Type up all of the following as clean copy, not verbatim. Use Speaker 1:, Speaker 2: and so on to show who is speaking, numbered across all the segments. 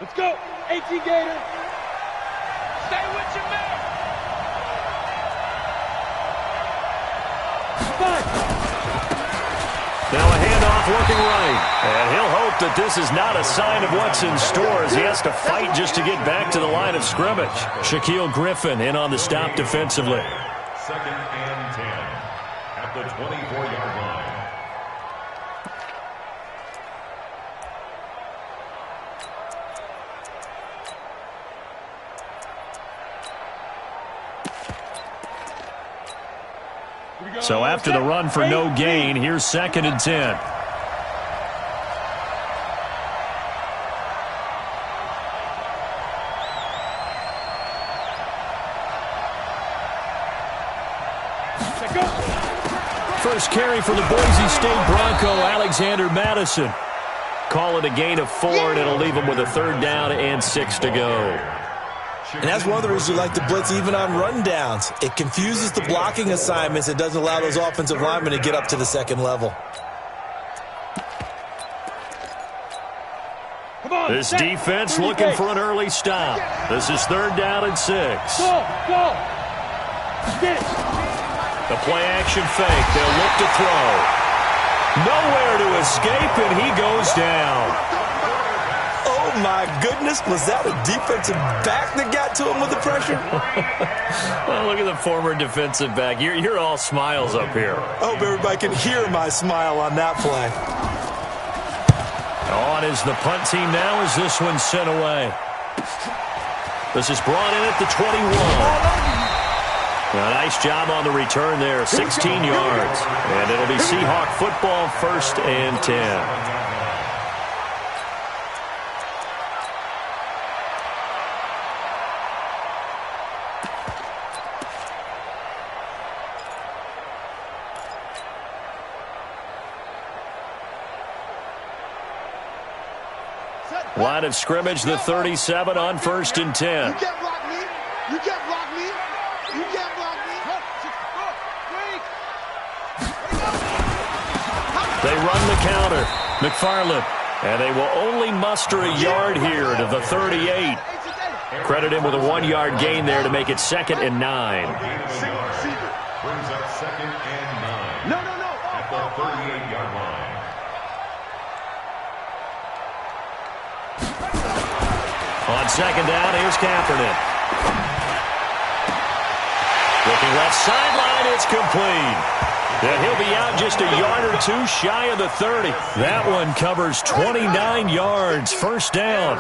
Speaker 1: Let's go. 18 Gator. Stay with your man. 5.
Speaker 2: Now a handoff working right. And he'll hope that this is not a sign of what's in store as he has to fight just to get back to the line of scrimmage. Shaquille Griffin in on the stop defensively.
Speaker 3: 2nd and 10 at the 24-yard line.
Speaker 2: So after the run for no gain, here's 2nd and 10. First carry for the Boise State Bronco, Alexander Madison. Call it a gain of 4, and it'll leave him with a 3rd down and 6 to go.
Speaker 4: And that's one of the reasons you like to blitz even on run downs. It confuses the blocking assignments. It doesn't allow those offensive linemen to get up to the 2nd level.
Speaker 2: This defense looking for an early stop. This is 3rd down and 6.
Speaker 1: Go.
Speaker 2: The play action fake. They'll look to throw. Nowhere to escape, and he goes down.
Speaker 4: Oh, my goodness. Was that a defensive back that got to him with the pressure?
Speaker 2: Well, look at the former defensive back. You're all smiles up here.
Speaker 4: I hope everybody can hear my smile on that play.
Speaker 2: On is the punt team now as this one's sent away. This is brought in at the 21. A nice job on the return there, 16 yards. And it'll be Seahawk football, 1st and 10. Line of scrimmage, the 37 on 1st and 10.
Speaker 1: You can't block me. You can't block me. You can't block me.
Speaker 2: They run the counter. McFarland. And they will only muster a yard here to the 38. Credit him with a 1-yard gain there to make it 2nd and 9.
Speaker 3: Brings up 2nd and 9.
Speaker 1: No.
Speaker 3: At the 38-yard line.
Speaker 2: On 2nd down, here's Kaepernick. Looking left sideline, it's complete. And he'll be out just a yard or 2 shy of the 30. That one covers 29 yards, 1st down.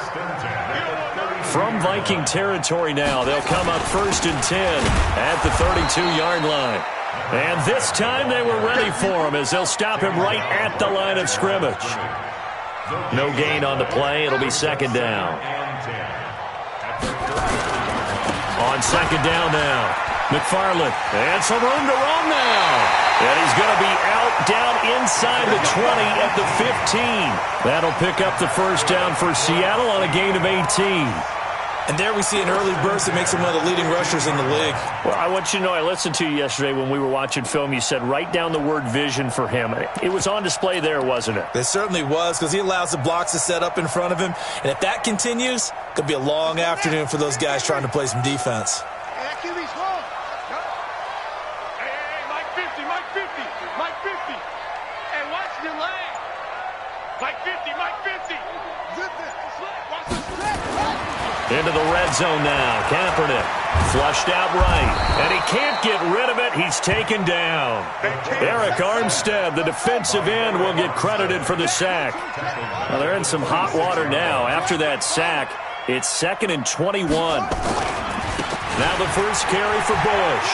Speaker 2: From Viking territory now, they'll come up 1st and 10 at the 32-yard line. And this time they were ready for him as they'll stop him right at the line of scrimmage. No gain on the play. It'll be 2nd down. On 2nd down now, McFarland. And some room to run now. And he's going to be out down inside the 20 at the 15. That'll pick up the 1st down for Seattle on a gain of 18.
Speaker 4: And there we see an early burst that makes him one of the leading rushers in the league.
Speaker 2: Well, I want you to know, I listened to you yesterday when we were watching film. You said write down the word vision for him. It was on display there, wasn't it?
Speaker 4: It certainly was, because he allows the blocks to set up in front of him. And if that continues, it could be a long afternoon for those guys trying to play some defense.
Speaker 1: Mike 50. Mike 50. Hey, watch the lane. Mike 50. Watch the stretch.
Speaker 2: Into the red zone now. Kaepernick flushed out right. And he can't get rid of it. He's taken down. Eric Armstead, the defensive end, will get credited for the sack. Well, they're in some hot water now. After that sack, it's 2nd and 21. Now the first carry for Bush.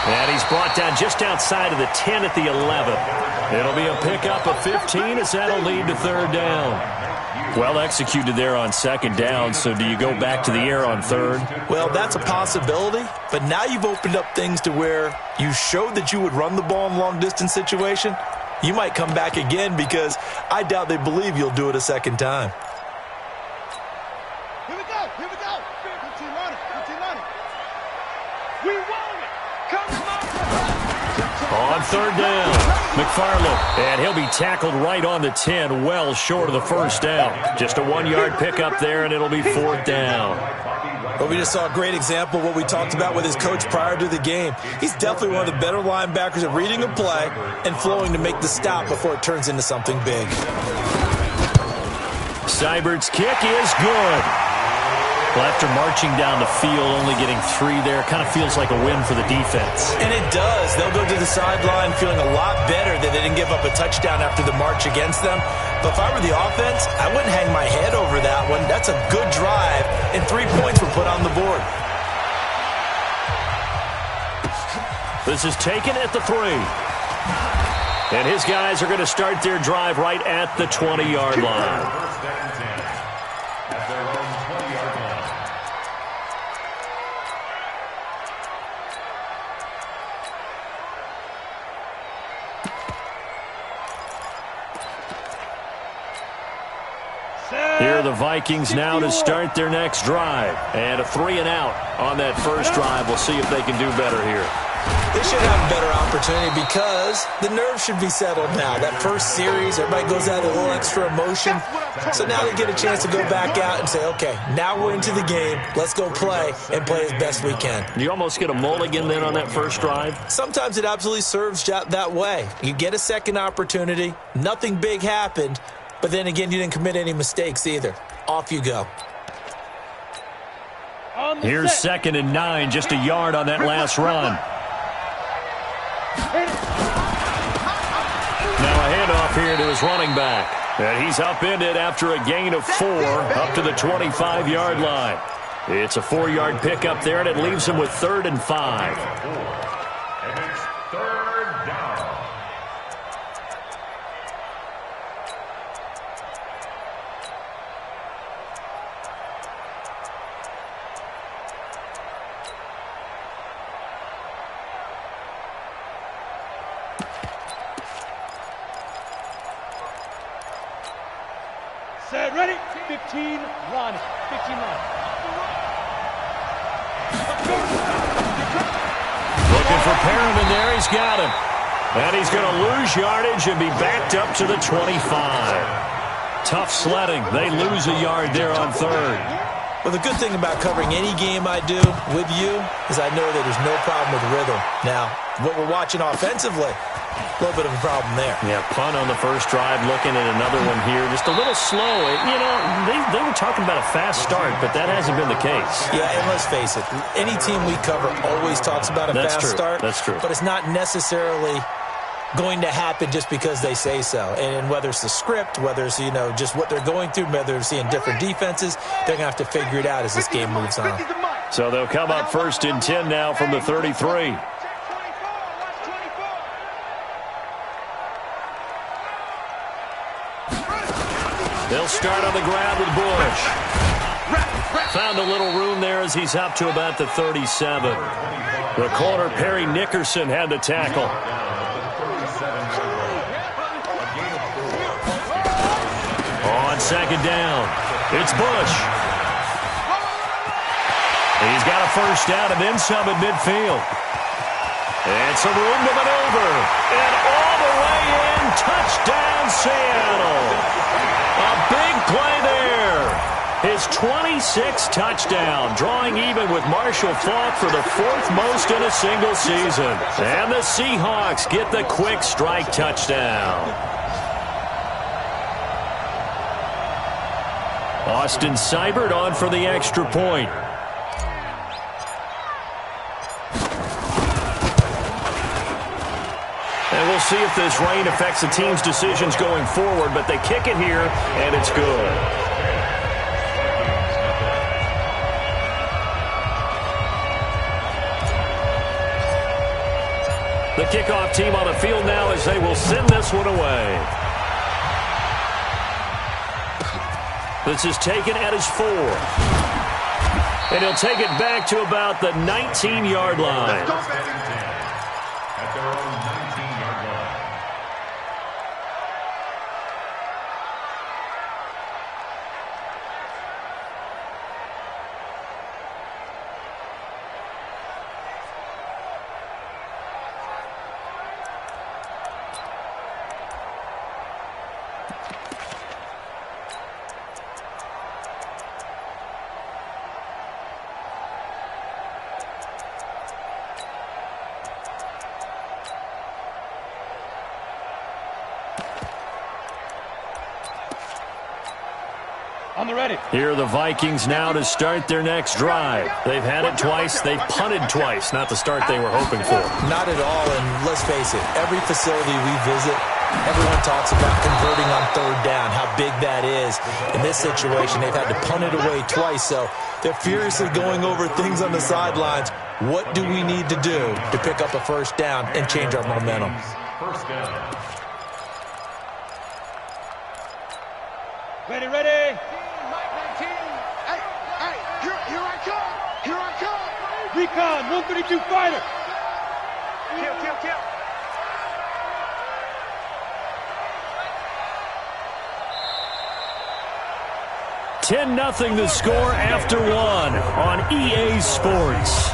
Speaker 2: And he's brought down just outside of the 10 at the 11. It'll be a pickup of 15 as that'll lead to 3rd down. Well executed there on 2nd down, so do you go back to the air on 3rd?
Speaker 4: Well, that's a possibility, but now you've opened up things to where you showed that you would run the ball in a long-distance situation. You might come back again because I doubt they believe you'll do it a 2nd time.
Speaker 1: Here we go. 15 on it. We want it. Come on.
Speaker 2: On third down, McFarland, and he'll be tackled right on the 10, well short of the first down. Just a 1-yard pickup there, and it'll be fourth down.
Speaker 4: Well, we just saw a great example of what we talked about with his coach prior to the game. He's definitely one of the better linebackers at reading a play and flowing to make the stop before it turns into something big.
Speaker 2: Seibert's kick is good. Well, after marching down the field, only getting 3 there, kind of feels like a win for the defense.
Speaker 4: And it does. They'll go to the sideline feeling a lot better that they didn't give up a touchdown after the march against them. But if I were the offense, I wouldn't hang my head over that one. That's a good drive, and 3 points were put on the board.
Speaker 2: This is taken at the 3. And his guys are going to start their drive right at the 20-yard line. Here are the Vikings now to start their next drive. And a 3-and-out on that first drive. We'll see if they can do better here.
Speaker 4: They should have a better opportunity because the nerves should be settled now. That first series, everybody goes out with a little extra emotion. So now they get a chance to go back out and say, okay, now we're into the game. Let's go play and play as best we can.
Speaker 2: You almost get a mulligan then on that first drive?
Speaker 4: Sometimes it absolutely serves that way. You get a second opportunity. Nothing big happened. But then again, you didn't commit any mistakes either. Off you go.
Speaker 2: Here's 2nd and 9, just a yard on that last run. Now a handoff here to his running back. And he's upended after a gain of 4 up to the 25-yard line. It's a 4-yard pickup there, and it leaves him with 3rd and 5.
Speaker 3: And it's 3rd down.
Speaker 1: Set, ready, 15, run, 15, run.
Speaker 2: Looking for Perriman there, he's got him. And he's going to lose yardage and be backed up to the 25. Tough sledding, they lose a yard there on 3rd.
Speaker 4: Well, the good thing about covering any game I do with you is I know that there's no problem with rhythm. Now, what we're watching offensively, a little bit of a problem there.
Speaker 2: Yeah, punt on the first drive, looking at another one here. Just a little slow. You know, they were talking about a fast start, but that hasn't been the case.
Speaker 4: Yeah, and let's face it, any team we cover always talks about a fast start.
Speaker 2: That's true.
Speaker 4: But it's not necessarily going to happen just because they say so. And whether it's the script, whether it's, you know, just what they're going through, whether they're seeing different defenses, they're going to have to figure it out as this game moves on.
Speaker 2: So they'll come up 1st and 10 now from the 33. They'll start on the ground with Bush. Found a little room there as he's up to about the 37. The corner, Perry Nickerson, had the tackle. On 2nd down, it's Bush. He's got a first down and then some at midfield. And some room to maneuver. And all the way in, touchdown Seattle. A big play there. His 26th touchdown, drawing even with Marshall Faulk for the 4th most in a single season. And the Seahawks get the quick strike touchdown. Austin Seibert on for the extra point. And we'll see if this rain affects the team's decisions going forward, but they kick it here, and it's good. The kickoff team on the field now as they will send this one away. This is taken at his 4. And he'll take it back to about the 19-yard line.
Speaker 3: At their own 19-yard line.
Speaker 1: On the ready.
Speaker 2: Here are the Vikings now to start their next drive. They've had it twice. They've punted twice. Not the start they were hoping for.
Speaker 4: Not at all, and let's face it, every facility we visit, everyone talks about converting on third down, how big that is. In this situation, they've had to punt it away twice, so they're furiously going over things on the sidelines. What do we need to do to pick up a first down and change our momentum?
Speaker 3: First down.
Speaker 1: Ready, ready.
Speaker 5: Here I come!
Speaker 1: Recon, 132 fighter.
Speaker 5: Kill!
Speaker 2: 10-0 the score after one on EA Sports.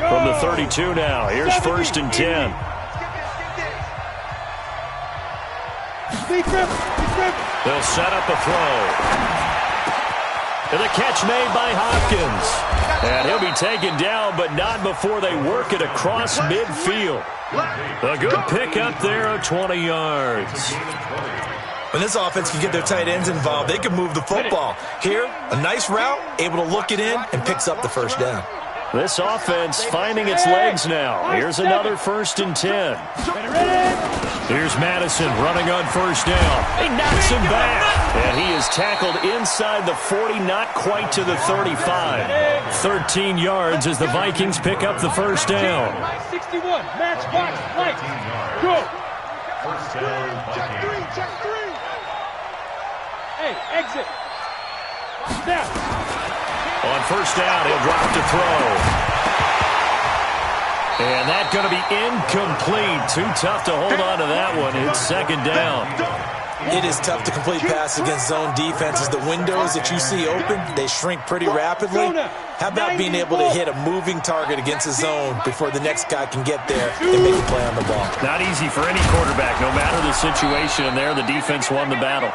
Speaker 2: From the 32 now, here's first and 10. They'll set up a throw. And the catch made by Hopkins. And he'll be taken down, but not before they work it across midfield. A good pick up there of 20 yards.
Speaker 4: When this offense can get their tight ends involved, they can move the football. Here, a nice route, able to look it in, and picks up the first down.
Speaker 2: This offense finding its legs now. Here's another first and 10. Here's Madison running on first down. He knocks him back. And he is tackled inside the 40, not quite to the 35. 13 yards as the Vikings pick up the first down.
Speaker 1: 61, match box, light. Go.
Speaker 3: First down, Vikings.
Speaker 5: Check three.
Speaker 1: Hey, exit. Snap.
Speaker 2: On first down, he'll drop to throw. And that's going to be incomplete. Too tough to hold on to that one. It's second down.
Speaker 4: It is tough to complete passes against zone defenses. The windows that you see open, they shrink pretty rapidly. How about being able to hit a moving target against a zone before the next guy can get there and make a play on the ball?
Speaker 2: Not easy for any quarterback, no matter the situation. And there, the defense won the battle.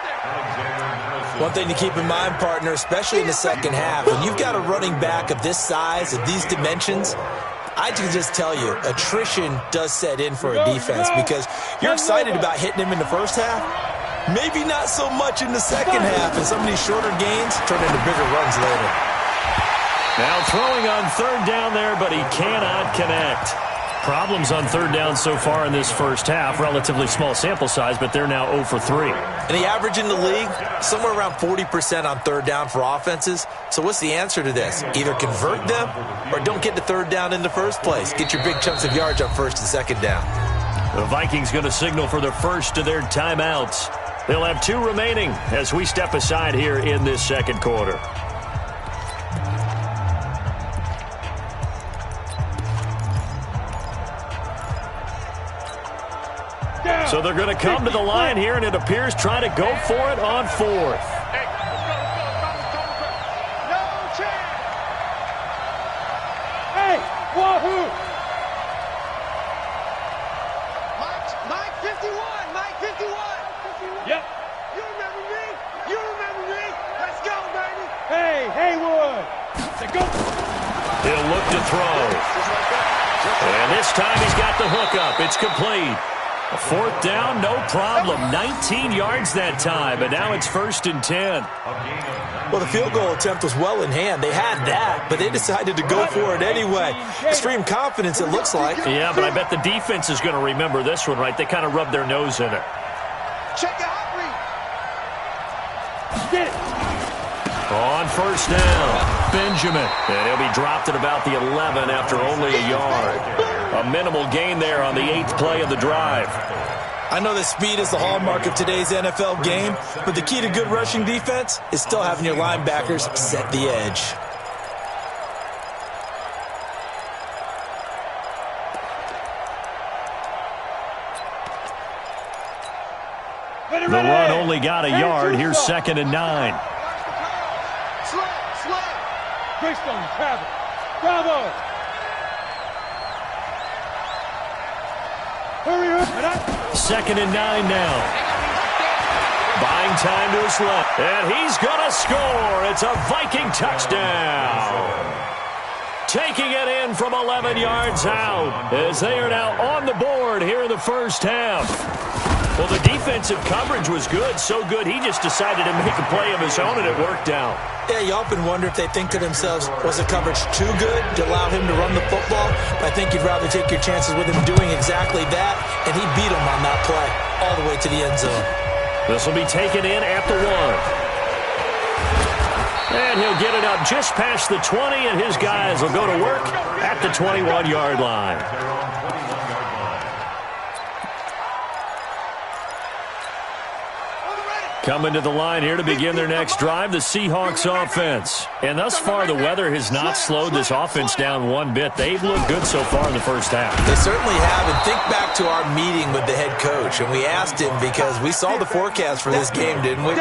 Speaker 4: One thing to keep in mind, partner, especially in the second half, when you've got a running back of this size, of these dimensions, I can just tell you, attrition does set in for a defense because you're excited about hitting him in the first half. Maybe not so much in the second half, and some of these shorter gains turn into bigger runs later.
Speaker 2: Now throwing on third down there, but he cannot connect. Problems on third down so far in this first half. Relatively small sample size, but they're now 0 for 3.
Speaker 4: And the average in the league, somewhere around 40% on third down for offenses. So what's the answer to this? Either convert them or don't get to third down in the first place. Get your big chunks of yards on first and second down.
Speaker 2: The Vikings going to signal for the first of their timeouts. They'll have 2 remaining as we step aside here in this second quarter. So they're going to come to the line here, and it appears trying to go for it on fourth.
Speaker 5: Hey, no chance.
Speaker 1: Hey, wahoo!
Speaker 5: Mike 51, Mike 51.
Speaker 1: Yep.
Speaker 5: You remember me? You remember me? Let's go, baby.
Speaker 1: Hey, Haywood. Say go.
Speaker 2: He'll look to throw. And this time he's got the hook up. It's complete. A fourth down, no problem. 19 yards that time, but now it's first and 10.
Speaker 4: Well, the field goal attempt was well in hand. They had that, but they decided to go for it anyway. Extreme confidence, it looks like.
Speaker 2: Yeah, but I bet the defense is going to remember this one, right? They kind of rubbed their nose in it.
Speaker 5: Check the hot read.
Speaker 1: Get it.
Speaker 2: On first down, Benjamin. And he'll be dropped at about the 11 after only a yard. A minimal gain there on the 8th play of the drive.
Speaker 4: I know that speed is the hallmark of today's NFL game, but the key to good rushing defense is still having your linebackers set the edge.
Speaker 2: The run only got a yard. Here's second and 9.
Speaker 1: Greystone, travel. Bravo. Hurry up.
Speaker 2: Second and 9 now. Buying time to his left. And he's going to score. It's a Viking touchdown. taking it in from 11 yards out as they are now on the board here in the first half. Well, the defensive coverage was good, so good he just decided to make a play of his own, and it worked out.
Speaker 4: Yeah, you often wonder if they think to themselves, was the coverage too good to allow him to run the football? I think you'd rather take your chances with him doing exactly that, and he beat him on that play all the way to the end zone.
Speaker 2: This will be taken in at the 1. And he'll get it up just past the 20, and his guys will go to work at the 21-yard line. Coming to the line here to begin their next drive, the Seahawks offense. And thus far, the weather has not slowed this offense down one bit. They've looked good so far in the first half.
Speaker 4: They certainly have. And think back to our meeting with the head coach. And we asked him because we saw the forecast for this game, didn't we?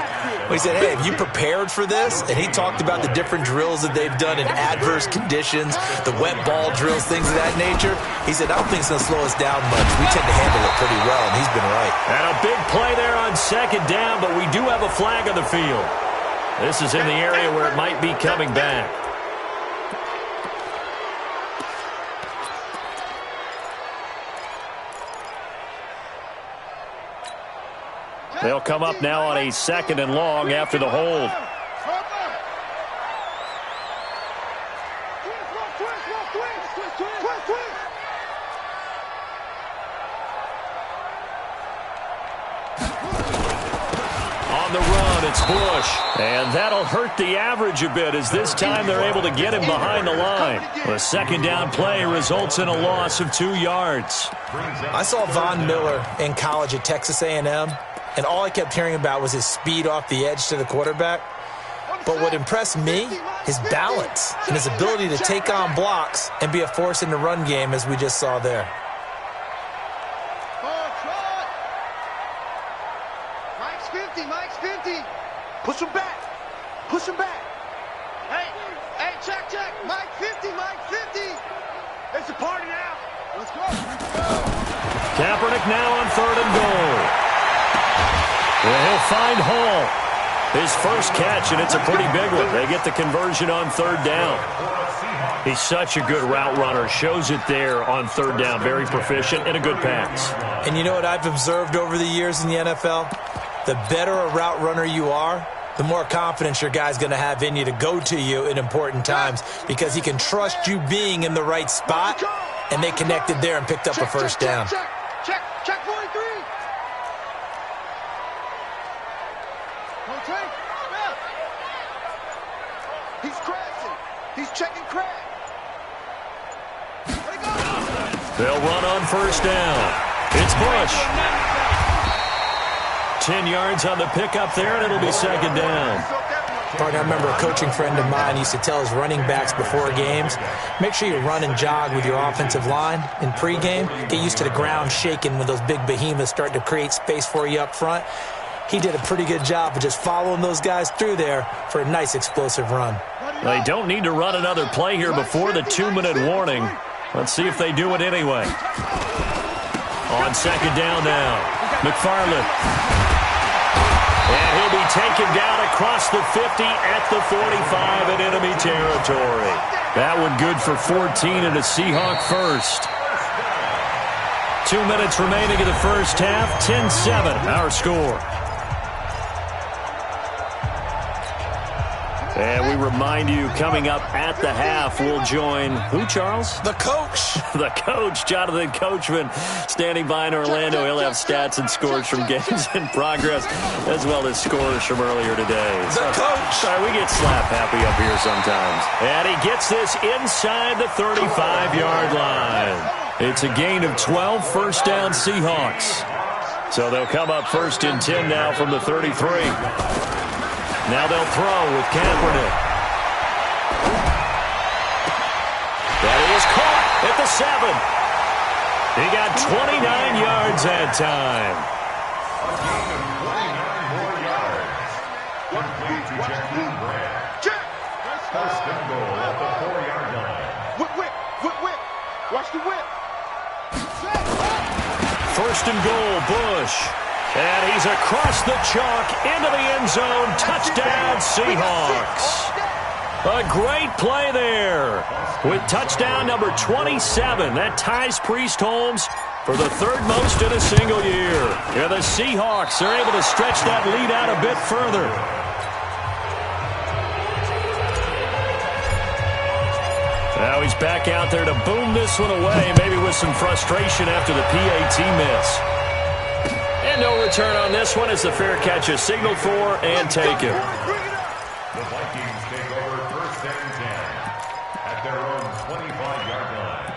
Speaker 4: We said, hey, have you prepared for this? And he talked about the different drills that they've done in adverse conditions, the wet ball drills, things of that nature. He said, I don't think it's going to slow us down much. We tend to handle it pretty well, and he's been right.
Speaker 2: And a big play there on second down, but we do have a flag on the field. This is in the area where it might be coming back. They'll come up now on a 2nd and long after the hold. On the run, it's Bush. And that'll hurt the average a bit as this time they're able to get him behind the line. The 2nd down play results in a loss of 2 yards.
Speaker 4: I saw Von Miller in college at Texas A&M. And all I kept hearing about was his speed off the edge to the quarterback. But what impressed me, his balance and his ability to take on blocks and be a force in the run game, as we just saw there.
Speaker 5: Mike's 50, Mike's 50. Push him back. Push him back. Hey, check. Mike 50, Mike 50. It's a party now. Let's go.
Speaker 2: Kaepernick now on 3rd and goal. Well, he'll find Hall. His first catch, and it's a pretty big one. They get the conversion on 3rd down. He's such a good route runner. Shows it there on 3rd down. Very proficient and a good pass.
Speaker 4: And you know what I've observed over the years in the NFL? The better a route runner you are, the more confidence your guy's going to have in you to go to you in important times because he can trust you being in the right spot, and they connected there and picked up a first down.
Speaker 5: Check 43. He's crashing. He's checking crack.
Speaker 2: They'll run on 1st down. It's Bush. 10 yards on the pickup there, and it'll be 2nd down.
Speaker 4: Partner, I remember a coaching friend of mine used to tell his running backs before games, make sure you run and jog with your offensive line in pregame. Get used to the ground shaking when those big behemoths start to create space for you up front. He did a pretty good job of just following those guys through there for a nice explosive run.
Speaker 2: They don't need to run another play here before the 2-minute warning. Let's see if they do it anyway. On 2nd down now, McFarland. And he'll be taken down across the 50 at the 45 in enemy territory. That one good for 14 and a Seahawk first. 2 minutes remaining in the first half. 10-7, our score. And we remind you, coming up at the half, we'll join who, Charles?
Speaker 4: The coach.
Speaker 2: The coach, Jonathan Coachman, standing by in Orlando. He'll have stats and scores from games in progress, as well as scores from earlier today.
Speaker 4: The coach.
Speaker 2: Sorry, we get slap happy up here sometimes. And he gets this inside the 35-yard line. It's a gain of 12, first down Seahawks. So they'll come up 1st and 10 now from the 33. Now they'll throw with Kaepernick. That is caught at the 7. He got 29 yards that time.
Speaker 3: First and goal at the 4-yard line.
Speaker 5: Whip. Watch the whip.
Speaker 2: 1st and goal, Bush. And he's across the chalk into the end zone. Touchdown, Seahawks. A great play there with touchdown number 27. That ties Priest-Holmes for the third most in a single year. Yeah, the Seahawks are able to stretch that lead out a bit further. Now he's back out there to boom this one away, maybe with some frustration after the PAT miss. And no return on this one as the fair catch is signaled for and taken.
Speaker 3: The Vikings take over first and 10 at their own 25-yard line.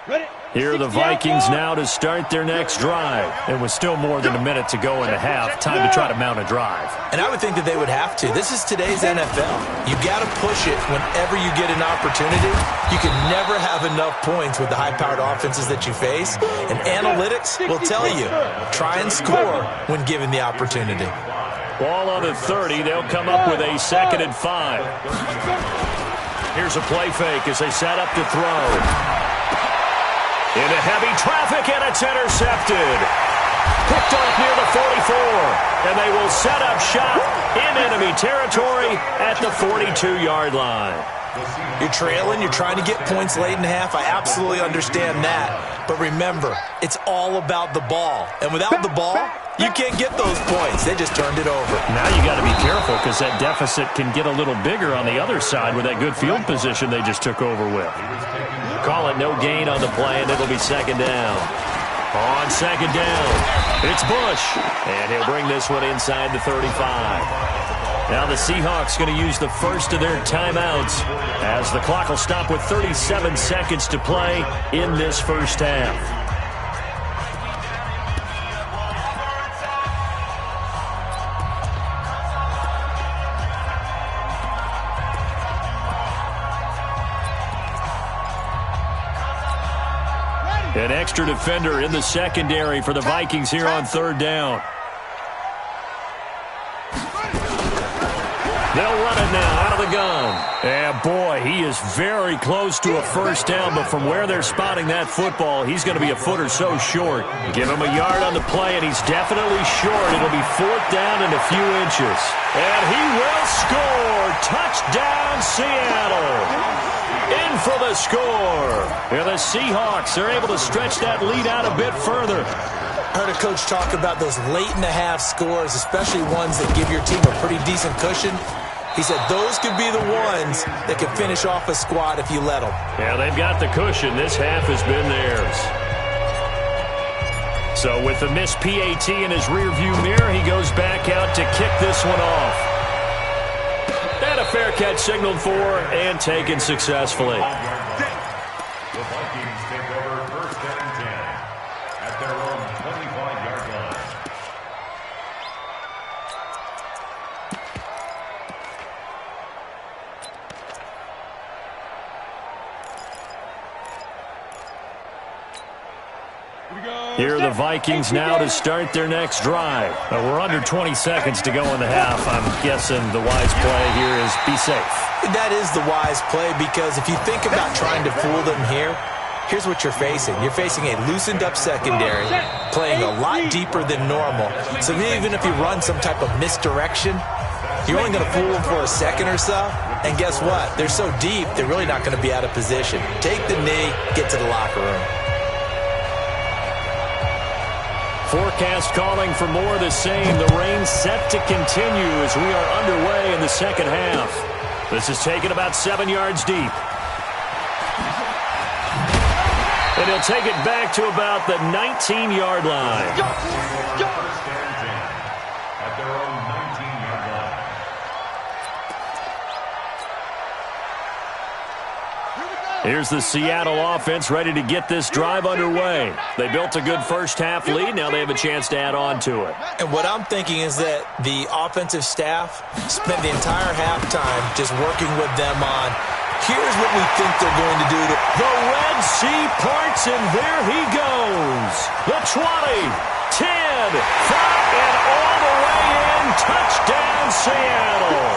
Speaker 1: Ready?
Speaker 2: Here are the Vikings now to start their next drive. It was still more than a minute to go in the half. Time to try to mount a drive.
Speaker 4: And I would think that they would have to. This is today's NFL. You got to push it whenever you get an opportunity. You can never have enough points with the high-powered offenses that you face. And analytics will tell you, try and score when given the opportunity.
Speaker 2: Ball on the 30. They'll come up with a 2nd and 5. Here's a play fake as they set up to throw. Into heavy traffic, and it's intercepted. Picked off near the 44, and they will set up shop in enemy territory at the 42-yard line.
Speaker 4: You're trailing, you're trying to get points late in half. I absolutely understand that. But remember, it's all about the ball. And without the ball, you can't get those points. They just turned it over.
Speaker 2: Now you got to be careful because that deficit can get a little bigger on the other side with that good field position they just took over with. Call it no gain on the play, and it'll be 2nd down. On 2nd down, it's Bush, and he'll bring this one inside the 35. Now the Seahawks going to use the first of their timeouts as the clock will stop with 37 seconds to play in this first half. An extra defender in the secondary for the Vikings here on 3rd down. They'll run it now out of the gun. And boy, he is very close to a first down, but from where they're spotting that football, he's going to be a foot or so short. Give him a yard on the play, and he's definitely short. It'll be 4th down and a few inches. And he will score. Touchdown, Seattle. In for the score. And the Seahawks are able to stretch that lead out a bit further.
Speaker 4: I heard a coach talk about those late-in-the-half scores, especially ones that give your team a pretty decent cushion. He said those could be the ones that could finish off a squad if you let them.
Speaker 2: Yeah, they've got the cushion. This half has been theirs. So with the missed PAT in his rearview mirror, he goes back out to kick this one off. And a fair catch signaled for and taken successfully.
Speaker 3: The Vikings take over first and 10 at their own 25-yard line.
Speaker 2: Here are the Vikings now to start their next drive. We're under 20 seconds to go in the half. I'm guessing the wise play here is be safe.
Speaker 4: That is the wise play because if you think about trying to fool them here, here's what you're facing. You're facing a loosened-up secondary, playing a lot deeper than normal. So even if you run some type of misdirection, you're only going to fool them for a second or so. And guess what? They're so deep, they're really not going to be out of position. Take the knee, get to the locker room.
Speaker 2: Forecast calling for more of the same. The rain set to continue as we are underway in the second half. This is taken about 7 yards deep. And he'll take it back to about the 19-yard line.
Speaker 3: First and 10 at their own 19-yard line.
Speaker 2: Here's the Seattle offense ready to get this drive underway. They built a good first-half lead. Now they have a chance to add on to it.
Speaker 4: And what I'm thinking is that the offensive staff spent the entire halftime just working with them on, here's what we think they're going to do.
Speaker 2: The Red Sea parts, and there he goes. The 20, 10, 5, and all the way in. Touchdown, Seattle.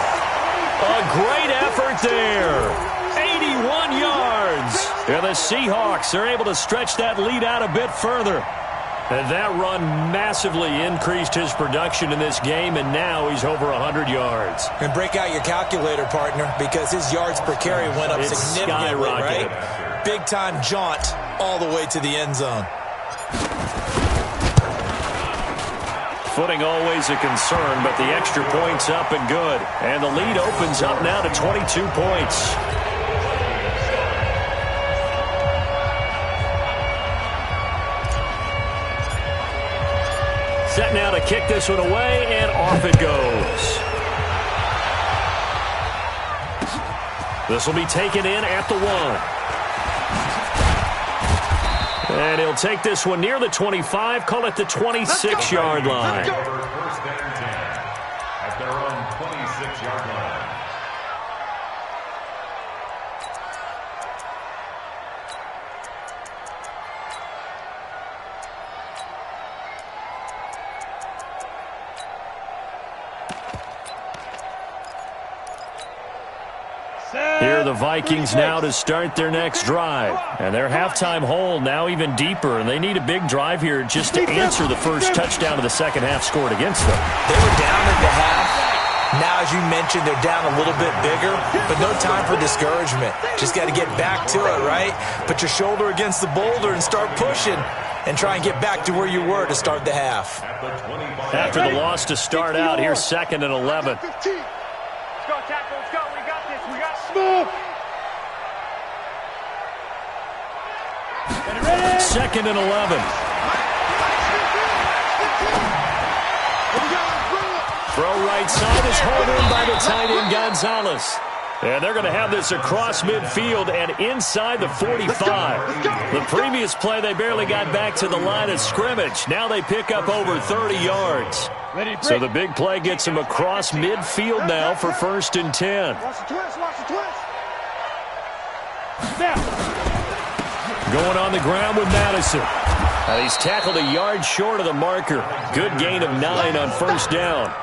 Speaker 2: A great effort there. 81 yards. And the Seahawks are able to stretch that lead out a bit further. And that run massively increased his production in this game, and now he's over 100 yards.
Speaker 4: And break out your calculator, partner, because his yards per carry went up significantly, right? Big-time jaunt all the way to the end zone.
Speaker 2: Footing always a concern, but the extra point's up and good. And the lead opens up now to 22 points. Set now to kick this one away, and off it goes. This will be taken in at the 1. And he'll take this one near the 25, call it the 26-yard line.
Speaker 3: First and 10 at their own 26-yard line.
Speaker 2: Here are the Vikings now to start their next drive. And their halftime hole now even deeper, and they need a big drive here just to answer the first touchdown of the second half scored against them.
Speaker 4: They were down at the half. Now, as you mentioned, they're down a little bit bigger, but no time for discouragement. Just got to get back to it, right? Put your shoulder against the boulder and start pushing and try and get back to where you were to start the half.
Speaker 2: After the loss to start out, here's 2nd and 11.
Speaker 1: Let's go, tackle. Let's go. We got this. We got smooth.
Speaker 2: 2nd and 11. Throw right side is hauled in by the tight end Gonzalez. And they're going to have this across midfield and inside the 45. The previous play, they barely got back to the line of scrimmage. Now they pick up over 30 yards. So the big play gets them across midfield now for 1st and 10.
Speaker 1: Watch the twist. Watch the twist.
Speaker 2: Going on the ground with Madison. He's tackled a yard short of the marker. Good gain of 9 on 1st down.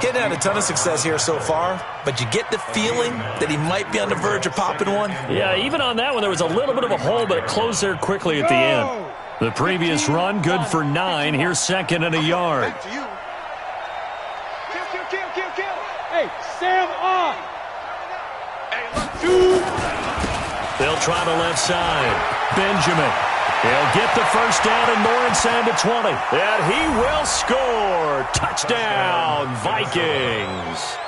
Speaker 4: Getting had a ton of success here so far, but you get the feeling that he might be on the verge of popping one.
Speaker 2: Yeah, even on that one, there was a little bit of a hole, but it closed there quickly at the end. The previous run, good for 9. Here's 2nd and a yard.
Speaker 1: Kill. Hey, Sam off.
Speaker 2: They'll try the left side. Benjamin. He'll get the first down and more inside the 20. And he will score. Touchdown, Vikings.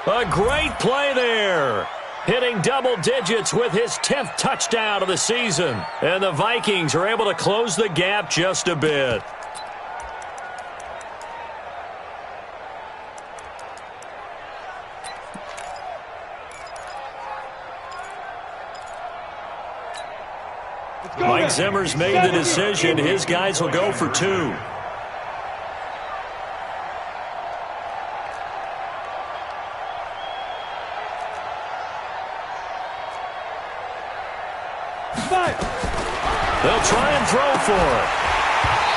Speaker 2: A great play there. Hitting double digits with his 10th touchdown of the season. And the Vikings are able to close the gap just a bit. Mike Zimmer's made the decision. His guys will go for 2. They'll try and throw for it.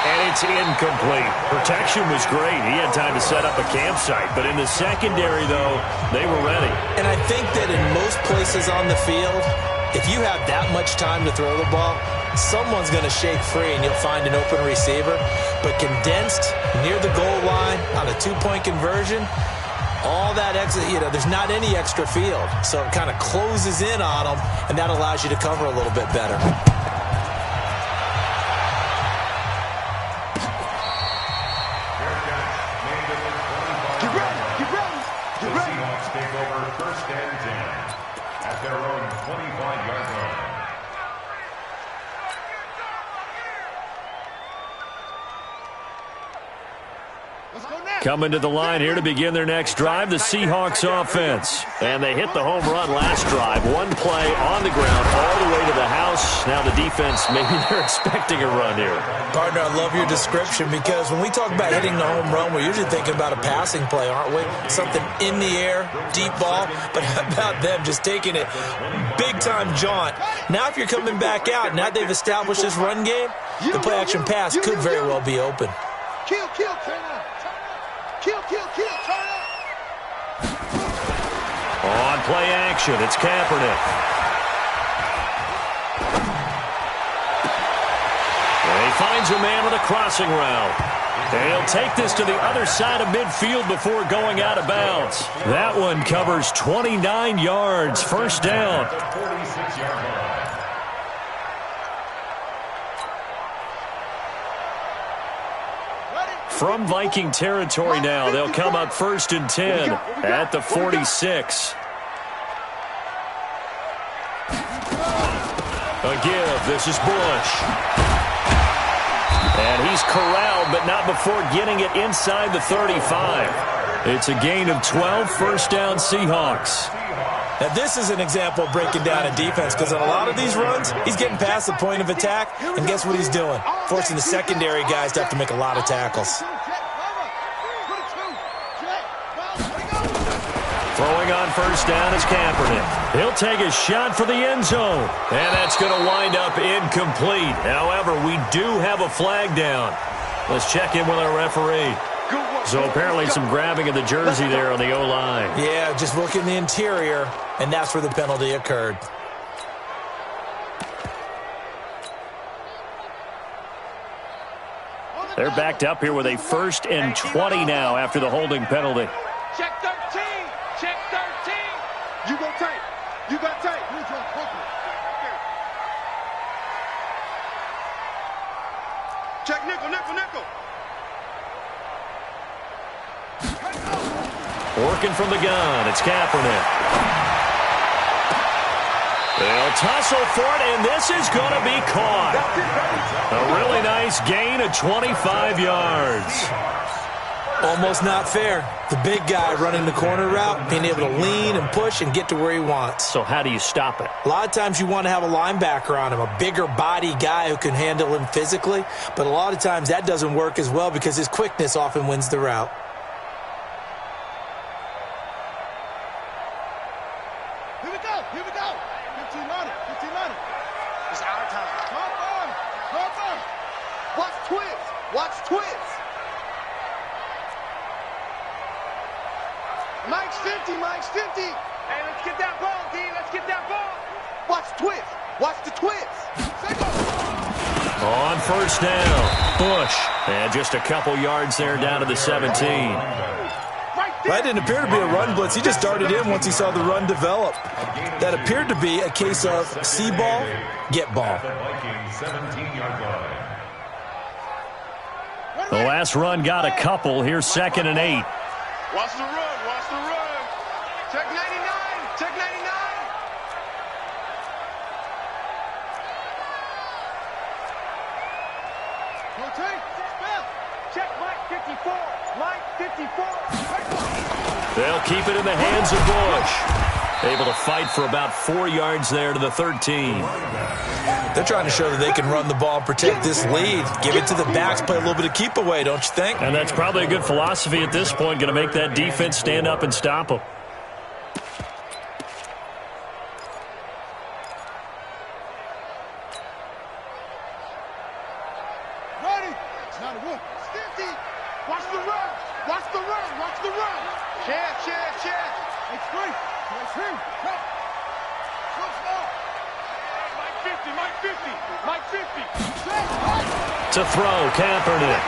Speaker 2: And it's incomplete. Protection was great. He had time to set up a campsite. But in the secondary, though, they were ready.
Speaker 4: And I think that in most places on the field, if you have that much time to throw the ball, someone's going to shake free and you'll find an open receiver. But condensed near the goal line on a 2-point conversion, all that extra, there's not any extra field. So it kind of closes in on them, and that allows you to cover a little bit better.
Speaker 3: Take over 1st and 10 at their own 25-yard line.
Speaker 2: Coming to the line here to begin their next drive, the Seahawks offense. And they hit the home run last drive. One play on the ground all the way to the house. Now the defense, maybe they're expecting a run here.
Speaker 4: Partner, I love your description because when we talk about hitting the home run, we're usually thinking about a passing play, aren't we? Something in the air, deep ball. But how about them just taking it big-time jaunt? Now if you're coming back out, now they've established this run game, the play-action pass could very well be open.
Speaker 5: Kill, turn up. Kill, turn up.
Speaker 2: On play action, it's Kaepernick. And he finds a man with a crossing route. And he'll take this to the other side of midfield before going out of bounds. That one covers 29 yards. First down.
Speaker 3: At the 46-yard line.
Speaker 2: From Viking territory now, they'll come up 1st and 10 at the 46. A give. This is Bush. And he's corralled, but not before getting it inside the 35. It's a gain of 12, first down Seahawks.
Speaker 4: Now, this is an example of breaking down a defense, because on a lot of these runs, he's getting past the point of attack, and guess what he's doing? Forcing the secondary guys to have to make a lot of tackles.
Speaker 2: Throwing on first down is Kaepernick. He'll take a shot for the end zone, and that's going to wind up incomplete. However, we do have a flag down. Let's check in with our referee. So apparently some grabbing of the jersey there on the O-line.
Speaker 4: Yeah, just look in the interior, and that's where the penalty occurred.
Speaker 2: They're backed up here with a 1st and 20 now after the holding penalty.
Speaker 1: Check 13. Check 13.
Speaker 5: You go tight. You got tight. Check nickel, nickel, nickel.
Speaker 2: Working from the gun, it's Kaepernick. They'll tussle for it, and this is going to be caught. A really nice gain of 25 yards.
Speaker 4: Almost not fair. The big guy running the corner route, being able to lean and push and get to where he wants.
Speaker 2: So how do you stop it?
Speaker 4: A lot of times you want to have a linebacker on him, a bigger body guy who can handle him physically, but a lot of times that doesn't work as well because his quickness often wins the route.
Speaker 5: Here we go. Here we go. 15 on it. 15 on it. It's our time. Come on. Come on. Watch twist. Watch twist. Mike's 50. Mike's 50.
Speaker 1: Hey, let's get that ball, D. Let's get that ball.
Speaker 5: Watch twist. Watch the twist.
Speaker 2: On first down, Bush. And just a couple yards there down to the 17.
Speaker 4: That didn't appear to be a run blitz. He just darted in once he saw the run develop. That appeared to be a case of see ball, get ball.
Speaker 2: The last run got a couple. Here's 2nd and 8.
Speaker 5: Watch the run. Watch the run. Check 99. Check 99. Rotate. Spell.
Speaker 1: Check Mike 54. Mike 54.
Speaker 2: They'll keep it in the hands of Bush. Able to fight for about 4 yards there to the 13.
Speaker 4: They're trying to show that they can run the ball and protect this lead. Give it to the backs, play a little bit of keep away, don't you think?
Speaker 2: And that's probably a good philosophy at this point, going to make that defense stand up and stop them.
Speaker 5: Ready. It's not a wood. It's 50. Watch the run. Watch the run. Watch the run. Check. It's free. It's free. Switch off.
Speaker 1: Mike 50. Mike 50. Mike 50.
Speaker 2: To throw, Kaepernick.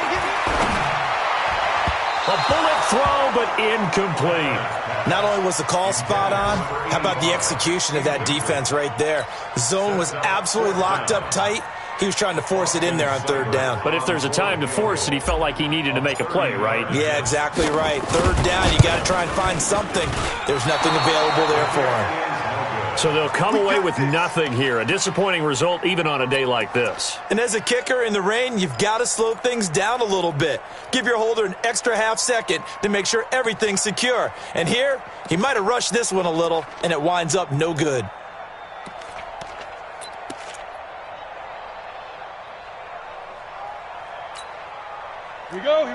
Speaker 2: A bullet throw, but incomplete.
Speaker 4: Not only was the call spot on, how about the execution of that defense right there? The zone was absolutely locked up tight. He was trying to force it in there on 3rd down.
Speaker 2: But if there's a time to force it, he felt like he needed to make a play, right?
Speaker 4: Yeah, exactly right. 3rd down, you got to try and find something. There's nothing available there for him.
Speaker 2: So they'll come away with nothing here. A disappointing result even on a day like this.
Speaker 4: And as a kicker in the rain, you've got to slow things down a little bit. Give your holder an extra half second to make sure everything's secure. And here, he might have rushed this one a little, and it winds up no good.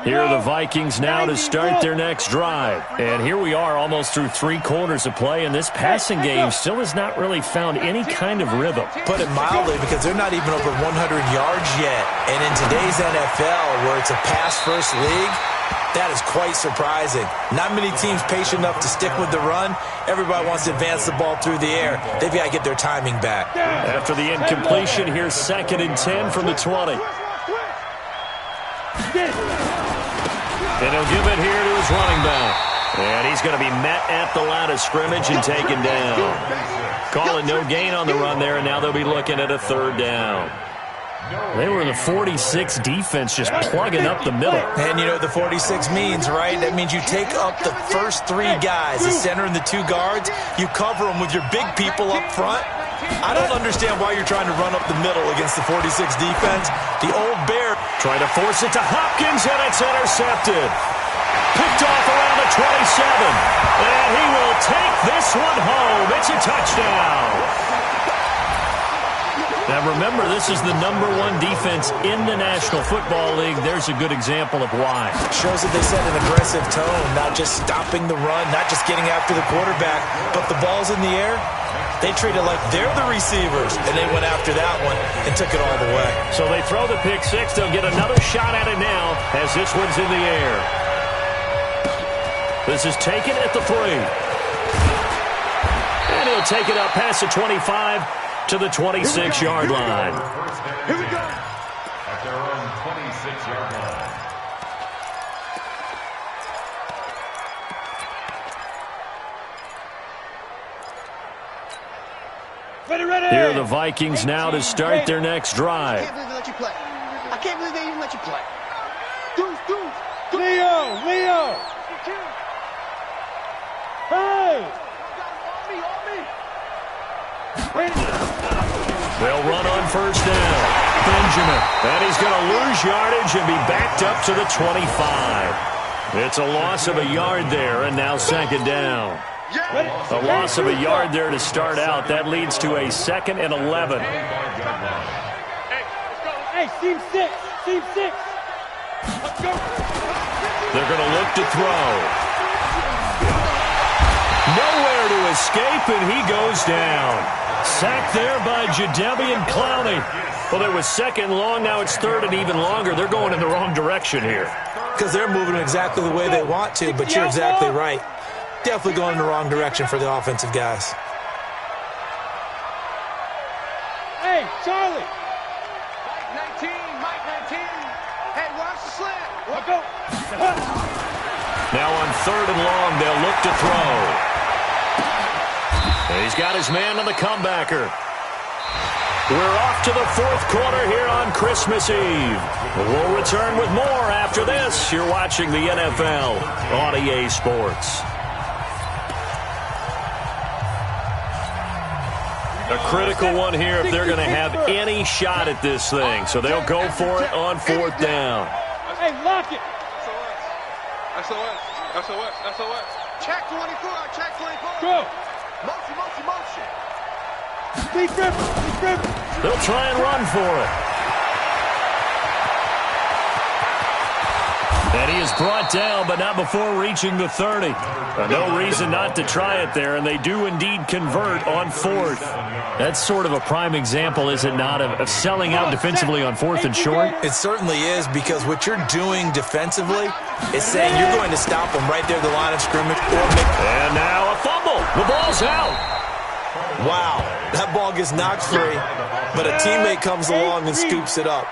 Speaker 2: Here are the Vikings now to start their next drive. And here we are almost through 3 quarters of play, and this passing game still has not really found any kind of rhythm.
Speaker 4: Put it mildly, because they're not even over 100 yards yet. And in today's NFL, where it's a pass-first league, that is quite surprising. Not many teams patient enough to stick with the run. Everybody wants to advance the ball through the air. They've got to get their timing back.
Speaker 2: After the incompletion, here's 2nd and 10 from the 20. And he'll give it here to his running back. And he's going to be met at the line of scrimmage and taken down. Call it no gain on the run there, and now they'll be looking at a third down. They were in the 46 defense just plugging up the middle.
Speaker 4: And you know what the 46 means, right? That means you take up the first three guys, the center and the two guards. You cover them with your big people up front. I don't understand why you're trying to run up the middle against the 46 defense. The old Bear
Speaker 2: trying to force it to Hopkins, and it's intercepted. Picked off around the 27. And he will take this one home. It's a touchdown. Now remember, this is the #1 defense in the National Football League. There's a good example of why.
Speaker 4: Shows that they set an aggressive tone, not just stopping the run, not just getting after the quarterback, but the ball's in the air. They treat it like they're the receivers, and they went after that one and took it all the way.
Speaker 2: So they throw the pick six. They'll get another shot at it now as this one's in the air. This is taken at the 3. And he'll take it up past the 25 to the 26-yard line.
Speaker 3: Here we go. At their own 26-yard line.
Speaker 2: Here are the Vikings now to start their next drive.
Speaker 5: I can't believe they let you play. I can't believe they even let you play. Deuce.
Speaker 1: Leo. Hey.
Speaker 2: They'll run on first down. Benjamin. And he's going to lose yardage and be backed up to the 25. It's a loss of a yard there, and now second down. A loss of a yard there to start out. That leads to a 2nd and 11.
Speaker 1: Hey, team 6. Let's go.
Speaker 2: They're going to look to throw. Nowhere to escape, and he goes down. Sacked there by Jadeveon Clowney. Well, it was 2nd long. Now it's 3rd and even longer. They're going in the wrong direction here.
Speaker 4: Because they're moving exactly the way they want to, but you're exactly right. Definitely going in the wrong direction for the offensive guys.
Speaker 1: Hey, Charlie.
Speaker 5: Mike 19. Hey, watch the slant.
Speaker 1: Let's go.
Speaker 2: Now on 3rd and long, they'll look to throw. He's got his man on the comebacker. We're off to the 4th quarter here on Christmas Eve. We'll return with more after this. You're watching the NFL on EA Sports. A critical one here if they're going to have any shot at this thing. So they'll go for it on 4th down.
Speaker 1: Hey, lock it.
Speaker 5: SOS. Check 24.
Speaker 1: Go.
Speaker 5: Motion.
Speaker 1: Deep grip.
Speaker 2: They'll try and run for it. And he is brought down, but not before reaching the 30. No reason not to try it there, and they do indeed convert on 4th. That's sort of a prime example, is it not, of selling out defensively on 4th and short?
Speaker 4: It certainly is, because what you're doing defensively is saying you're going to stop them right there at the line of scrimmage.
Speaker 2: And now a fumble. The ball's out.
Speaker 4: Wow, that ball gets knocked free, but a teammate comes along and scoops it up.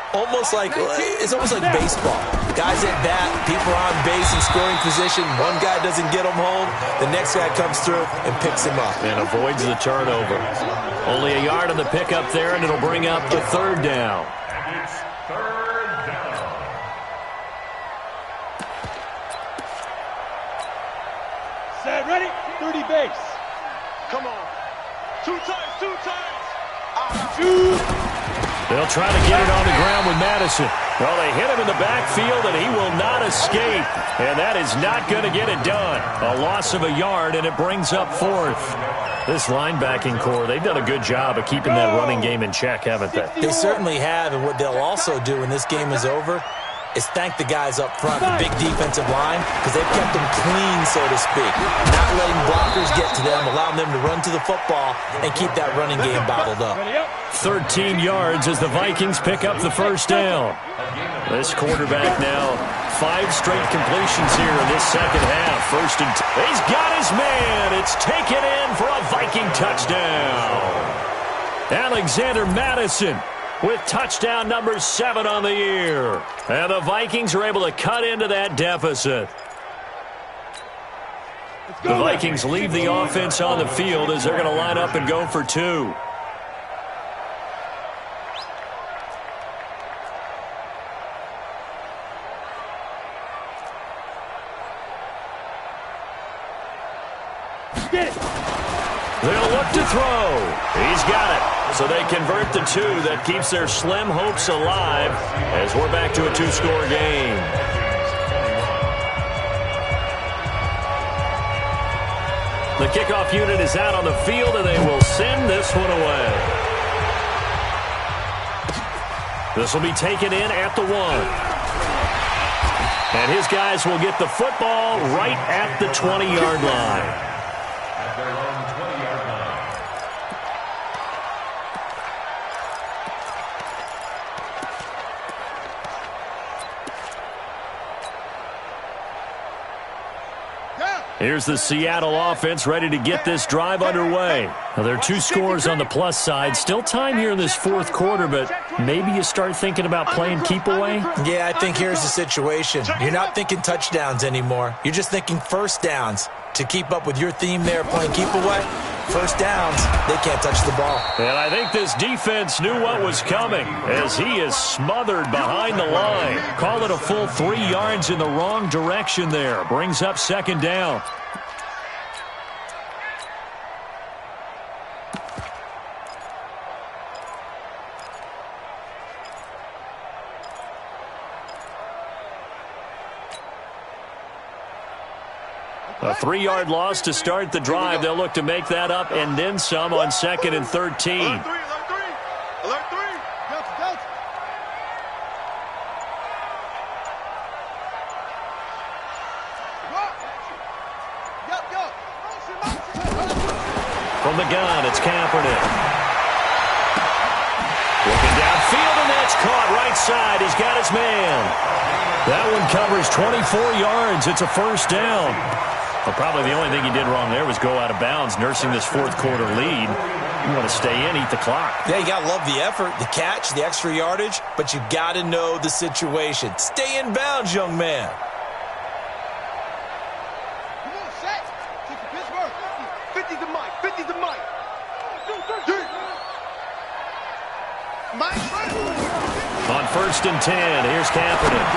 Speaker 4: It's almost like baseball. Guys at bat, people are on base in scoring position. One guy doesn't get him home. The next guy comes through and picks him up.
Speaker 2: And avoids the turnover. Only a yard on the pickup there, and it'll bring up the 3rd down.
Speaker 3: And it's 3rd down.
Speaker 1: Set, ready? 30 base.
Speaker 5: Come on. Two times.
Speaker 2: They'll try to get it on the ground with Madison. Well, they hit him in the backfield, and he will not escape. And that is not going to get it done. A loss of a yard, and it brings up 4th. This linebacking core, they've done a good job of keeping that running game in check, haven't they?
Speaker 4: They certainly have, and what they'll also do when this game is over is thank the guys up front, the big defensive line, because they've kept them clean, so to speak. Not letting blockers get to them, allowing them to run to the football and keep that running game bottled up.
Speaker 2: 13 yards as the Vikings pick up the 1st down. This quarterback now 5 straight completions here in this 2nd half. 1st and 10. He's got his man. It's taken in for a Viking touchdown. Alexander Madison with touchdown number 7 on the year. And the Vikings are able to cut into that deficit. The Vikings leave the offense on the field as they're going to line up and go for 2. They'll look to throw. He's got it. So they convert the 2. That keeps their slim hopes alive as we're back to a 2-score game. The kickoff unit is out on the field, and they will send this one away. This will be taken in at the 1. And his guys will get the football right at the 20-yard line.
Speaker 3: At their own 20-yard line.
Speaker 2: Here's the Seattle offense ready to get this drive underway. Now, there are 2 scores on the plus side. Still time here in this 4th quarter, but maybe you start thinking about playing keep away?
Speaker 4: Yeah, I think here's the situation. You're not thinking touchdowns anymore. You're just thinking first downs. To keep up with your theme there, playing keep away, first downs, they can't touch the ball.
Speaker 2: And I think this defense knew what was coming as he is smothered behind the line. Call it a full 3 yards in the wrong direction there. Brings up 2nd down. A 3-yard loss to start the drive. They'll look to make that up and then some on 2nd and 13.
Speaker 5: Alert 3, alert 3. Alert 3. Delta. Go.
Speaker 2: From the gun, it's Kaepernick. Looking downfield, and that's caught right side. He's got his man. That one covers 24 yards. It's a first down. Well, probably the only thing he did wrong there was go out of bounds, nursing this 4th quarter lead. You want to stay in, eat the clock.
Speaker 4: Yeah, you got to love the effort, the catch, the extra yardage, but you got to know the situation. Stay in bounds, young man.
Speaker 5: Come on, set. Take the Pittsburgh. 50 to Mike. 50 to Mike. Mike.
Speaker 2: On 1st and 10, here's Kaepernick.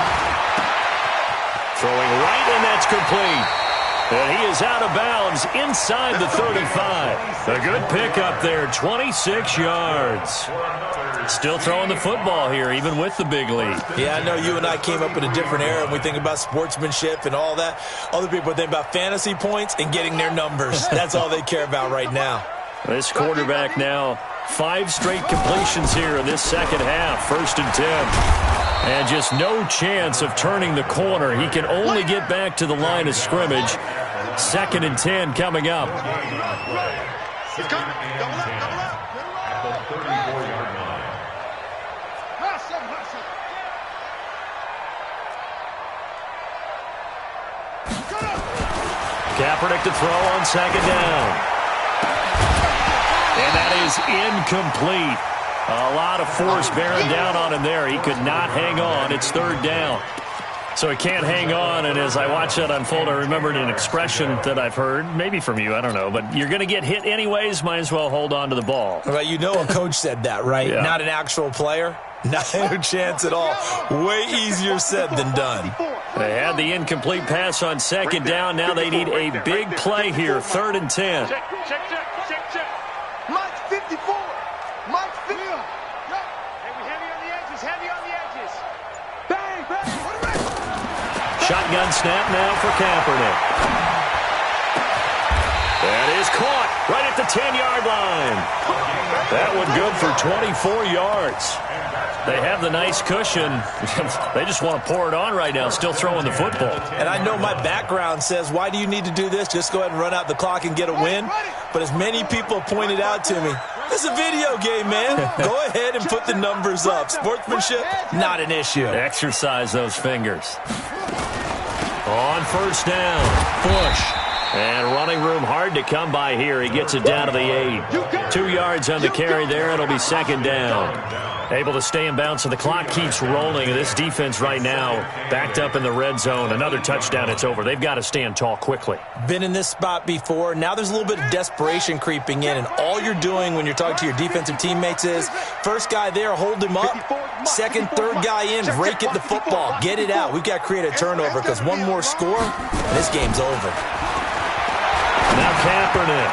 Speaker 2: Throwing right, and that's complete. And he is out of bounds inside the 35. A good pickup there, 26 yards. Still throwing the football here, even with the big lead.
Speaker 4: Yeah, I know you and I came up in a different era, and we think about sportsmanship and all that. Other people think about fantasy points and getting their numbers. That's all they care about right now.
Speaker 2: This quarterback now, 5 straight completions here in this second half, 1st and 10. And just no chance of turning the corner. He can only get back to the line of scrimmage. 2nd and 10 coming up.
Speaker 5: He's coming. Double up.
Speaker 3: At the 34-yard line.
Speaker 2: Kaepernick to throw on 2nd down. And that is incomplete. A lot of force bearing down on him there. He could not hang on. It's 3rd down. So he can't hang on, and as I watch that unfold, I remembered an expression that I've heard, maybe from you, I don't know, but you're going to get hit anyways, might as well hold on to the ball.
Speaker 4: Well, you know a coach said that, right?
Speaker 2: Yeah.
Speaker 4: Not an actual player. Not a chance at all. Way easier said than done.
Speaker 2: They had the incomplete pass on 2nd down. Now they need a big play here, 3rd and 10.
Speaker 5: Check. Mike's 54. Mike's 50. Heavy on the edges. Bang.
Speaker 2: Shotgun snap now for Kaepernick. That is caught right at the 10-yard line. That one good for 24 yards. They have the nice cushion. They just want to pour it on right now, still throwing the football.
Speaker 4: And I know my background says, why do you need to do this? Just go ahead and run out the clock and get a win. But as many people pointed out to me, it's a video game, man. Go ahead and put the numbers up. Sportsmanship, not an issue.
Speaker 2: Exercise those fingers. On 1st down, Bush. And running room hard to come by here. He gets it down to the 8. 2 yards on the carry there. It'll be 2nd down. Able to stay in bounds, so the clock keeps rolling. This defense right now backed up in the red zone. Another touchdown, it's over. They've got to stand tall quickly.
Speaker 4: Been in this spot before. Now there's a little bit of desperation creeping in, and all you're doing when you're talking to your defensive teammates is first guy there, hold him up. Second, third guy in, rake at the football. Get it out. We've got to create a turnover because one more score, and this game's over.
Speaker 2: Now Kaepernick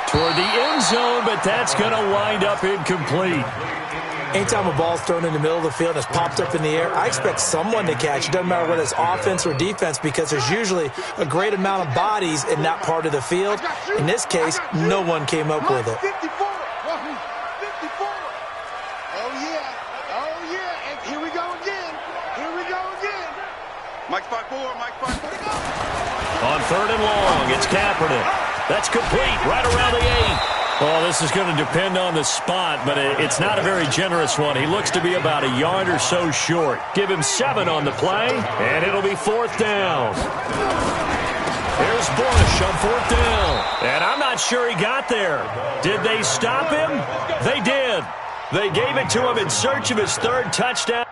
Speaker 2: toward the end zone, but that's going to wind up incomplete.
Speaker 4: Anytime a ball's thrown in the middle of the field and it's popped up in the air, I expect someone to catch. It doesn't matter whether it's offense or defense because there's usually a great amount of bodies in that part of the field. In this case, no one came up with it.
Speaker 5: 54. 54. Oh, yeah. Oh, yeah. And here we go again. Here we go again. Mike's 5-4. Mike's 5-4.
Speaker 2: On third and long, it's Kaepernick. That's complete right around the 8. Well, this is going to depend on the spot, but it's not a very generous one. He looks to be about a yard or so short. Give him 7 on the play, and it'll be 4th down. Here's Bush on 4th down. And I'm not sure he got there. Did they stop him? They did. They gave it to him in search of his 3rd touchdown.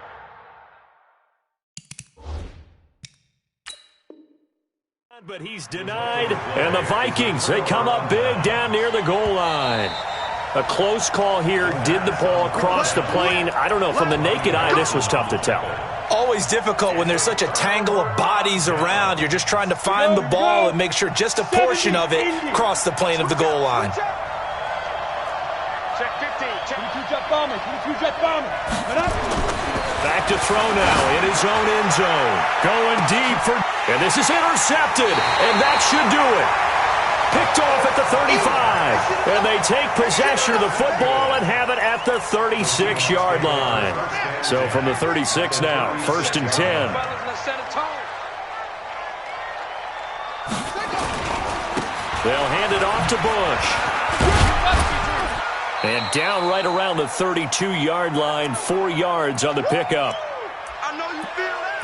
Speaker 2: But he's denied, and the Vikings, they come up big down near the goal line. A close call here. Did the ball cross the plane? I don't know. From the naked eye, this was tough to tell.
Speaker 4: Always difficult when there's such a tangle of bodies around. You're just trying to find the ball and make sure just a portion of it crossed the plane of the goal line.
Speaker 1: Check 15. Check 22 jet bomber. 22 jet bomber.
Speaker 2: Back to throw now in his own end zone. Going deep for... And this is intercepted, and that should do it. Picked off at the 35, and they take possession of the football and have it at the 36-yard line. So from the 36 now, 1st and 10. They'll hand it off to Bush. And down right around the 32-yard line, 4 yards on the pickup.
Speaker 5: I know you feel that.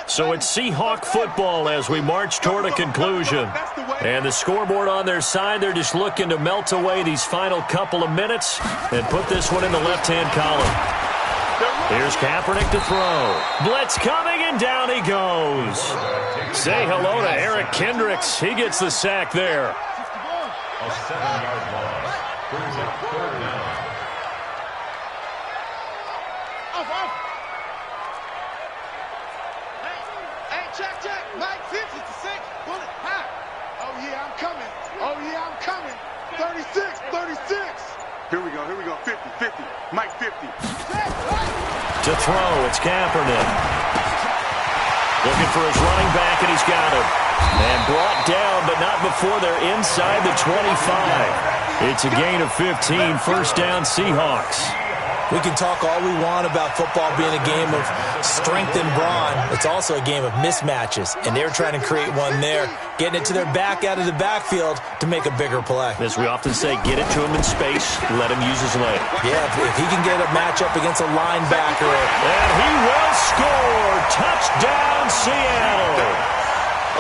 Speaker 2: So it's Seahawk football as we march toward a conclusion. And the scoreboard on their side, they're just looking to melt away these final couple of minutes and put this one in the left-hand column. Here's Kaepernick to throw. Blitz coming, and down he goes. Say hello to Eric Kendricks. He gets the sack there.
Speaker 3: A 7-yard loss. Brings up 3rd down.
Speaker 5: Check. Mike 50 to 6. Bullet. High. Oh, yeah, I'm coming. Oh, yeah, I'm coming. 36. Here we go. 50. Mike 50.
Speaker 2: To throw, it's Kaepernick. Looking for his running back, and he's got him. And brought down, but not before they're inside the 25. It's a gain of 15. 1st down, Seahawks.
Speaker 4: We can talk all we want about football being a game of strength and brawn. It's also a game of mismatches, and they're trying to create one there, getting it to their back out of the backfield to make a bigger play.
Speaker 2: As we often say, get it to him in space, let him use his leg.
Speaker 4: Yeah, if he can get a matchup against a linebacker.
Speaker 2: And he will score. Touchdown, Seattle.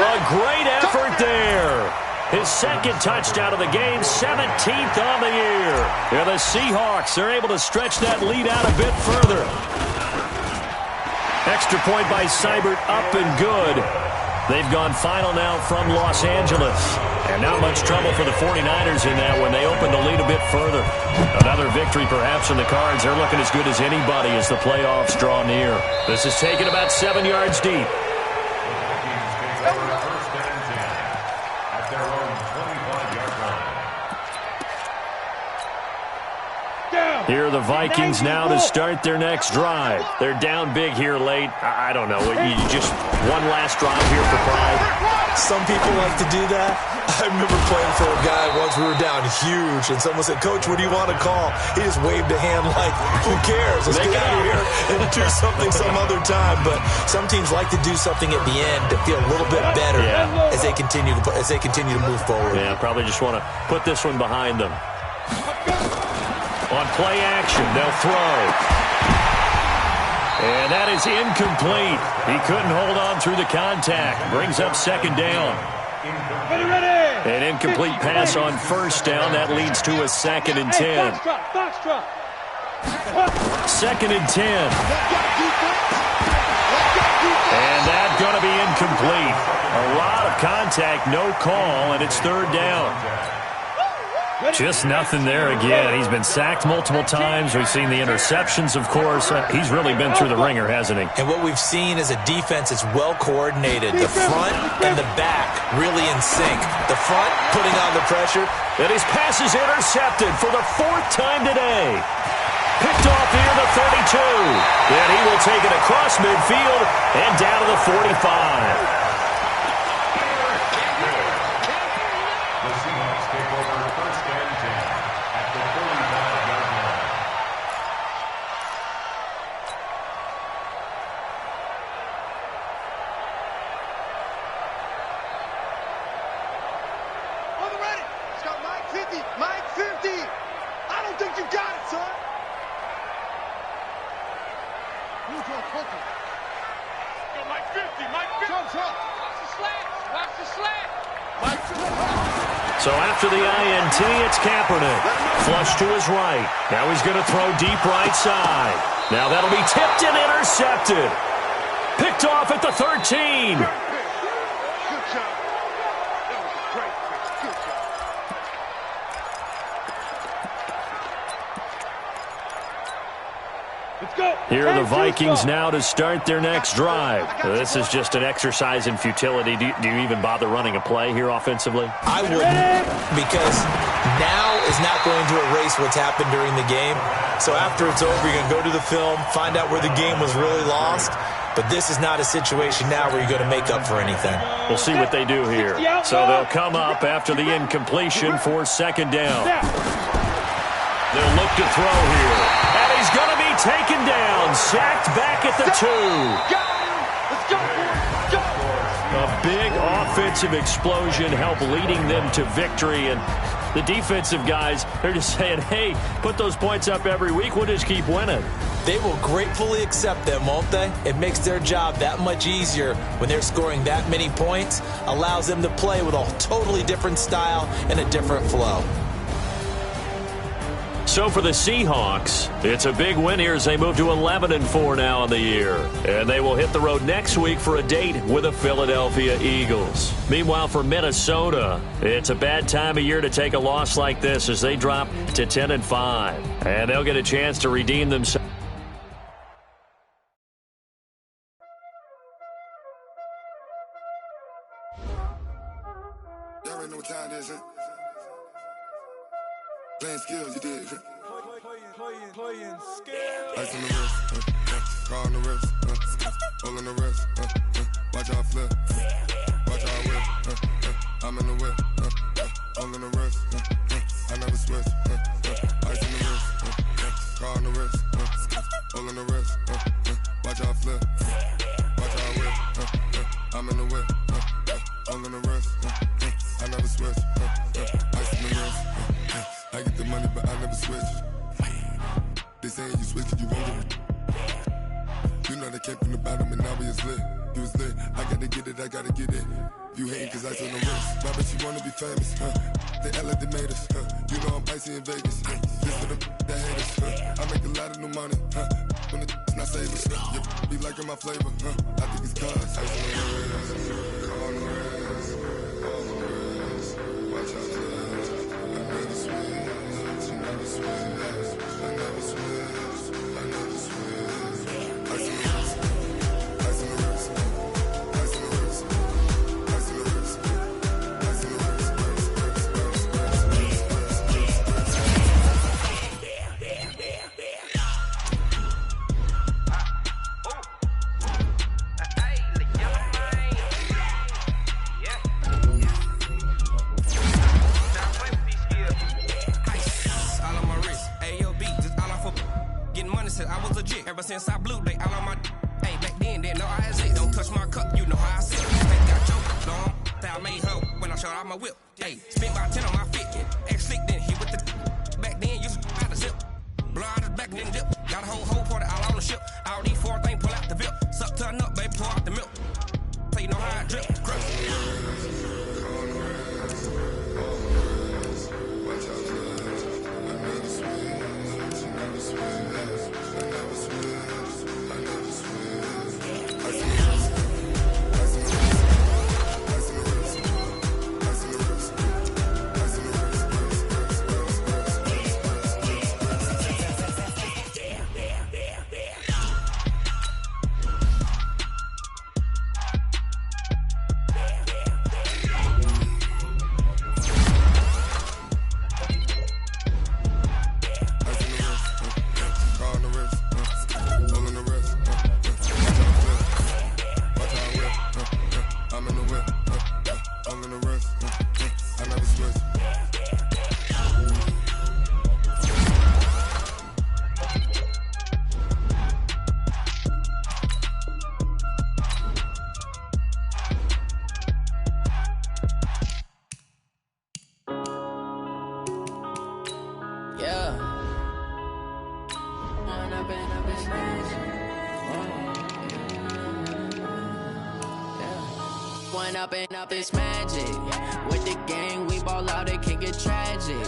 Speaker 2: A great effort there. His 2nd touchdown of the game, 17th on the year. Yeah, the Seahawks are able to stretch that lead out a bit further. Extra point by Seibert, up and good. They've gone final now from Los Angeles. And not much trouble for the 49ers in that when they open the lead a bit further. Another victory perhaps in the cards. They're looking as good as anybody as the playoffs draw near. This is taken about 7 yards deep. Here are the Vikings now to start their next drive. They're down big here late. I don't know. You just one last drive here for pride.
Speaker 4: Some people like to do that. I remember playing for a guy once. We were down huge, and someone said, "Coach, what do you want to call?" He just waved a hand like, "Who cares? Let's get out of here and do something some other time." But some teams like to do something at the end to feel a little bit better as they continue to move forward.
Speaker 2: Yeah, probably just want to put this one behind them. On play action, they'll throw. And that is incomplete. He couldn't hold on through the contact. Brings up second down. An incomplete pass on first down. That leads to a 2nd and 10. Second and 10. And that's going to be incomplete. A lot of contact, no call, and it's 3rd down.
Speaker 6: Just nothing there again. He's been sacked multiple times. We've seen the interceptions, of course. He's really been through the ringer, hasn't he?
Speaker 4: And what we've seen is a defense that's well coordinated. The front and the back really in sync. The front putting on the pressure.
Speaker 2: And his pass is intercepted for the 4th time today. Picked off near the 32. And he will take it across midfield and down to the 45. So after the INT, it's Kaepernick. Flush to his right. Now he's going to throw deep right side. Now that'll be tipped and intercepted. Picked off at the 13.
Speaker 5: Good job. That was a great pitch. Good job.
Speaker 1: Let's go.
Speaker 2: Here are the Vikings now to start their next drive. This is just an exercise in futility. Do you even bother running a play here offensively?
Speaker 4: I wouldn't, because now is not going to erase what's happened during the game. So after it's over, you're going to go to the film, find out where the game was really lost. But this is not a situation now where you're going to make up for anything.
Speaker 2: We'll see what they do here. So they'll come up after the incompletion for 2nd down. They'll look to throw here. And he's going to be taken down. Sacked back at the 2.
Speaker 5: Let's go.
Speaker 2: A big offensive explosion helped leading them to victory. And the defensive guys, they're just saying, hey, put those points up every week. We'll just keep winning.
Speaker 4: They will gratefully accept them, won't they? It makes their job that much easier when they're scoring that many points. Allows them to play with a totally different style and a different flow.
Speaker 2: So for the Seahawks, it's a big win here as they move to 11-4 now in the year. And they will hit the road next week for a date with the Philadelphia Eagles. Meanwhile, for Minnesota, it's a bad time of year to take a loss like this as they drop to 10-5. And they'll get a chance to redeem themselves.
Speaker 7: Y'all already know what time it is, huh? Playing skills, you did. Playing skills. Ice on the wrist, car on the wrist, hole in the wrist, watch out flip, watch out whip, I'm in the whip, hole in the wrist, I never switch, ice on the wrist, car on the wrist, hole in the wrist, watch out flip, watch out whip, I'm in the whip, hole in the wrist, I never switch, ice on the wrist. I get the money, but I never switch. They saying you switch, you won't get it. You know they came from the bottom and now we is lit. You was lit, I gotta get it, I gotta get it. You hating cause I on the wrist. My bitch, you wanna be famous, They act like they made us, You know I'm icy in Vegas, This for them that hate us, I make a lot of new money, When it's not savings, You be liking my flavor, I think it's cause I on the wrist, on the wrist, on the wrist. Watch out, I never switch.
Speaker 8: Ever since I blew, they all on my hey, back then, didn't know I had it. Don't touch my cup, you know how I sit. Hey, got choked, long, that I made her when I showed out my whip. Hey, spent about 10 on my fit. Ex-slick, then hit with the back then, used to out the zip. Blow out his back, then dip. Got a whole party all on the ship. All these 4 things
Speaker 9: Growing up and up is magic. With the gang, we ball out, it can get tragic.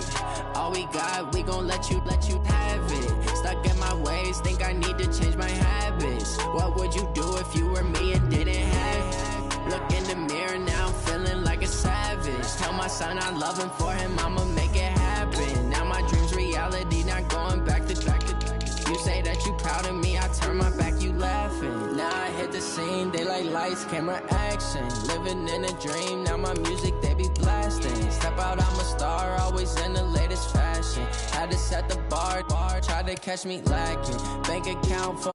Speaker 9: All we got, we gon' let you have it. Stuck in my ways, think I need to change my habits. What would you do if you were me and didn't have it? Look in the mirror now, I'm feeling like a savage. Tell my son I love him, for him I'ma make it happen. Now my dream's reality, not going back to. You say that you proud of me, I turn my back, you laughing. Now I hit the scene, they like lights, camera, action. Living in a dream, now my music, they be blasting. Step out, I'm a star, always in the latest fashion. Had to set the bar, try to catch me lacking. Bank account for